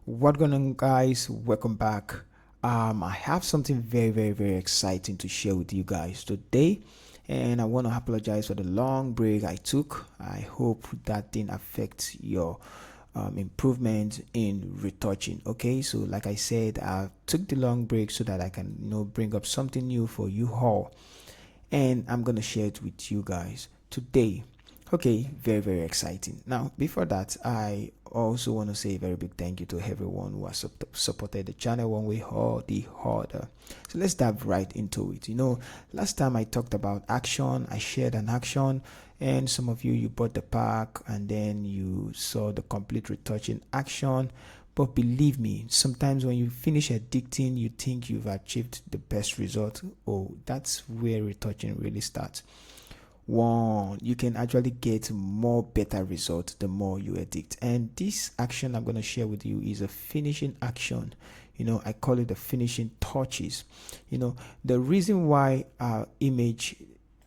What going on, guys? Welcome back. I have something very exciting to share with you guys today, and I want to apologize for the long break I took. I hope that didn't affect your improvement in retouching. Okay, so like I said, I took the long break so that I can bring up something new for you all, and I'm gonna share it with you guys today. Okay, very exciting. Now, before that, I also want to say a very big thank you to everyone who has supported the channel one way or the other. So let's dive right into it. Last time I talked about action, I shared an action, and some of you bought the pack and then you saw the complete retouching action. But believe me, sometimes when you finish editing, you think you've achieved the best result. Oh, that's where retouching really starts. One, you can actually get more better results the more you edit. And this action I'm going to share with you is a finishing action. I call it the finishing touches. The reason why our image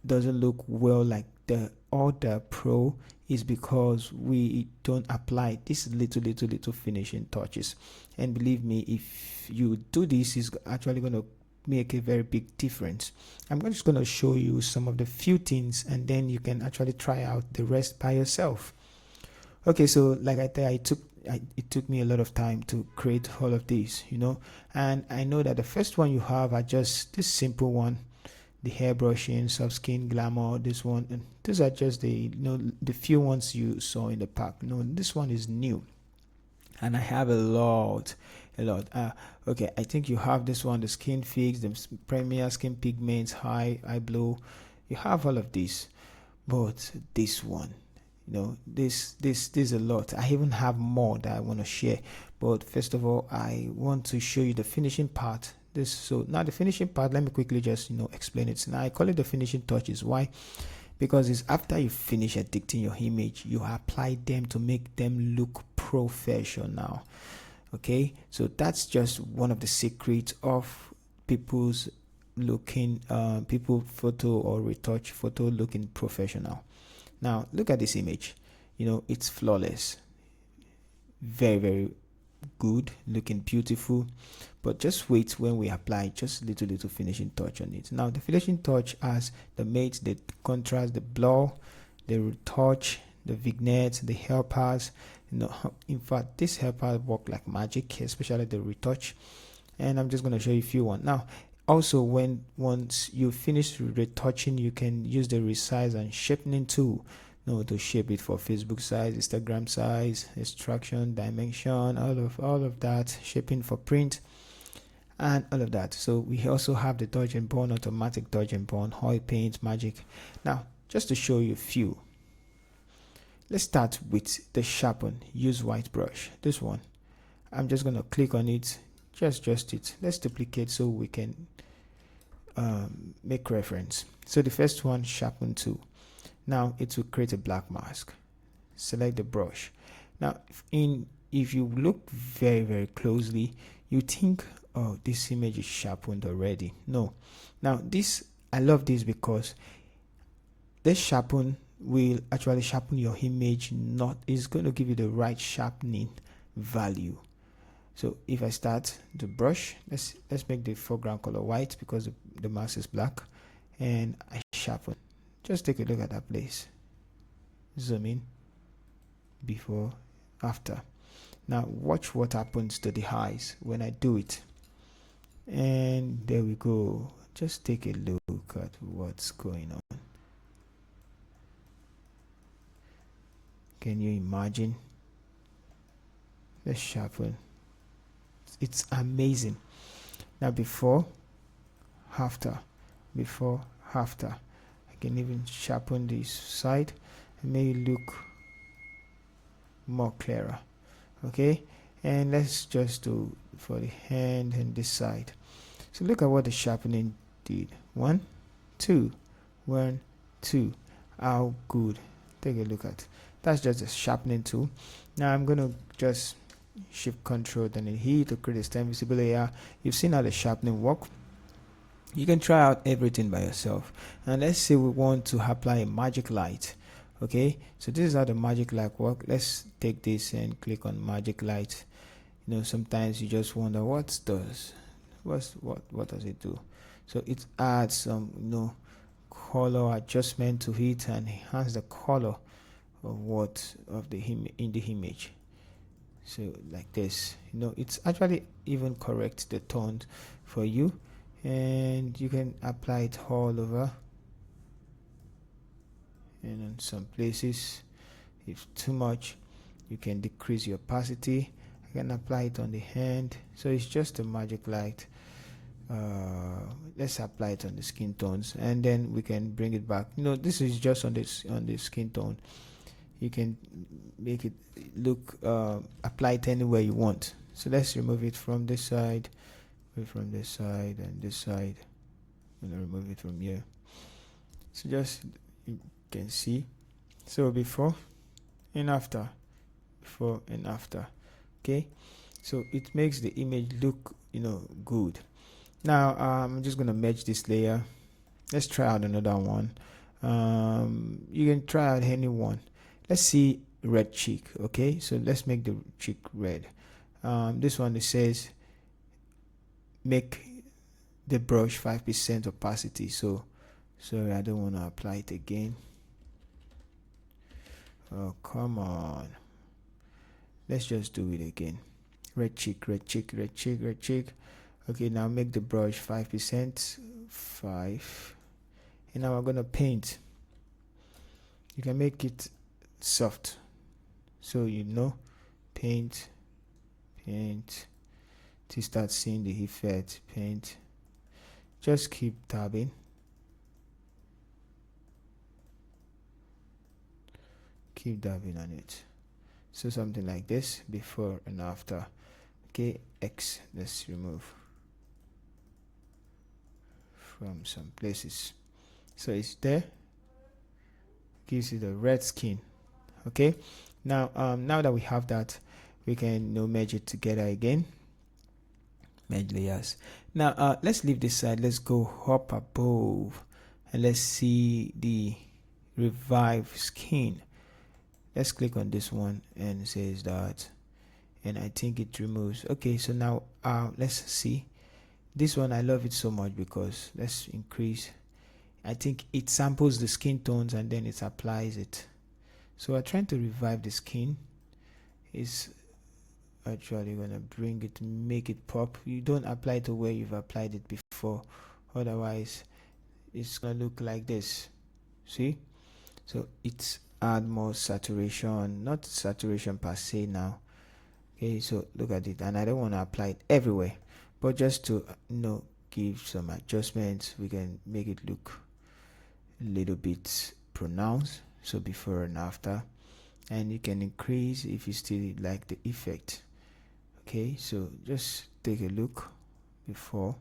doesn't look well like the other pro is because we don't apply this little finishing touches. And believe me, if you do this, it's actually going to make a very big difference. I'm just going to show you some of the few things, and then you can actually try out the rest by yourself. Okay, so like I said, it took me a lot of time to create all of these, and I know that the first one you have are just this simple one, the hair brushing, soft skin, glamour, this one, and these are just the few ones you saw in the pack. This one is new, and I have a lot. Okay, I think you have this one, the skin fix, the premier skin pigments, high glow. You have all of these, but this one, this is a lot. I even have more that I want to share, but first of all, I want to show you the finishing part. So now the finishing part, let me quickly just explain it. Now I call it the finishing touches. Why? Because it's after you finish editing your image, you apply them to make them look professional. Okay, so that's just one of the secrets of people's people photo or retouch photo looking professional. Now look at this image. It's flawless, very good, looking beautiful. But just wait when we apply just little finishing touch on it. Now the finishing touch has the mates, the contrast, the blur, the retouch, the vignette, the helpers. In fact, this helper work like magic, especially the retouch. And I'm just going to show you a few one. Now also, once you finish retouching, you can use the resize and shaping tool to shape it for Facebook size, Instagram size, extraction, dimension, all of that, shaping for print and all of that. So we also have the dodge and burn, automatic dodge and burn, oil paint, magic. Now just to show you a few, let's start with the sharpen. Use white brush. This one, I'm just going to click on it, just it. Let's duplicate so we can make reference. So the first one, sharpen tool. Now it will create a black mask. Select the brush. Now if you look very closely, you think, oh, this image is sharpened already. No. Now this, I love this because this sharpen will actually sharpen your image. Is going to give you the right sharpening value. So if I start the brush, let's make the foreground color white because the mask is black, and I sharpen. Just take a look at that place. Zoom in, before, after. Now watch what happens to the eyes when I do it. And there we go. Just take a look at what's going on. Can you imagine? Let's sharpen. It's amazing. Now before, after, before, after. I can even sharpen this side and make it look more clearer. Okay, and let's just do for the hand and this side. So look at what the sharpening did. 1, 2, 1, 2. How good. Take a look at. That's just a sharpening tool. Now I'm going to just shift control then hit to create a stem visible layer. You've seen how the sharpening work. You can try out everything by yourself. And let's say we want to apply a magic light. Okay, so this is how the magic light work. Let's take this and click on magic light. Sometimes you just wonder what does it do. So it adds some color adjustment to it and enhance the color of the in the image. So like this, it's actually even correct the tone for you, and you can apply it all over. And in some places, if too much, you can decrease your opacity. I can apply it on the hand, so it's just a magic light. Let's apply it on the skin tones, and then we can bring it back. This is just on the skin tone. You can make it look apply it anywhere you want. So let's remove it from this side, from this side, and this side. I'm gonna remove it from here. So just you can see. So before and after, before and after. Okay, so it makes the image look good. Now I'm just gonna merge this layer. Let's try out another one. You can try out any one. Let's see red cheek. Okay, so let's make the cheek red. This one, it says make the brush 5% opacity. So sorry, I don't want to apply it again. Oh, come on. Let's just do it again. Red cheek, red cheek, red cheek, red cheek. Okay, now make the brush 5%, 5. And now we're gonna paint. You can make it soft, so paint to start seeing the effect. Paint, just keep tabbing, on it. So something like this, before and after. Okay, X, let's remove from some places. So it's there, gives you the red skin. Okay, now that we have that, we can merge it together again. Merge layers. Now let's leave this side. Let's go up above and let's see the revive skin. Let's click on this one, and it says that, and I think it removes. Okay, so now let's see this one. I love it so much because let's increase. I think it samples the skin tones and then it applies it. So we're trying to revive the skin. It's actually gonna bring it, make it pop. You don't apply it to where you've applied it before, otherwise it's gonna look like this. See? So it's add more saturation, not saturation per se now. Okay, so look at it, and I don't want to apply it everywhere, but just to give some adjustments, we can make it look a little bit pronounced. So before and after, and you can increase if you still like the effect. Okay, so just take a look before,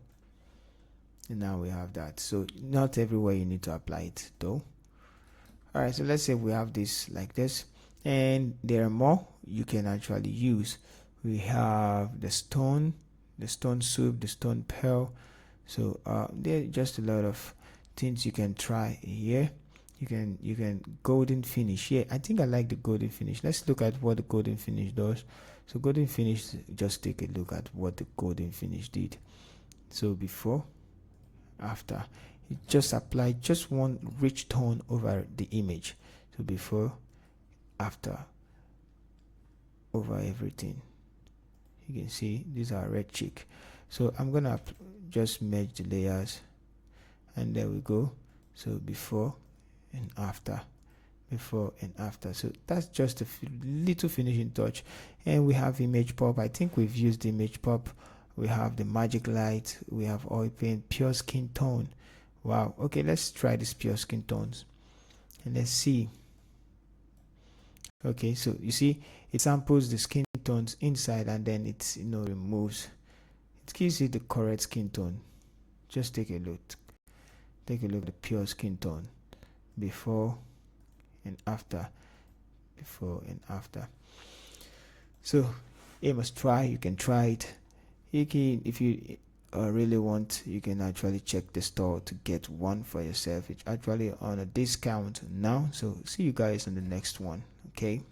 and now we have that. So not everywhere you need to apply it though. All right, so let's say we have this like this, and there are more you can actually use. We have the stone soup, the stone pearl. So there are just a lot of things you can try here. You can golden finish. Yeah, I think I like the golden finish. Let's look at what the golden finish does. So golden finish, just take a look at what the golden finish did. So before, after, it just applied just one rich tone over the image. So before, after, over everything. You can see these are red cheek. So I'm gonna just merge the layers, and there we go. So before and after, before and after. So that's just a little finishing touch. And we have image pop. I think we've used image pop. We have the magic light, we have oil paint, pure skin tone. Wow. Okay, let's try this pure skin tones and let's see. Okay, so you see it samples the skin tones inside, and then it removes, it gives you the correct skin tone. Just take a look at the pure skin tone, before and after, before and after. So you must try. You can try it. You can, if you really want, you can actually check the store to get one for yourself. It's actually on a discount now. So see you guys on the next one. Okay.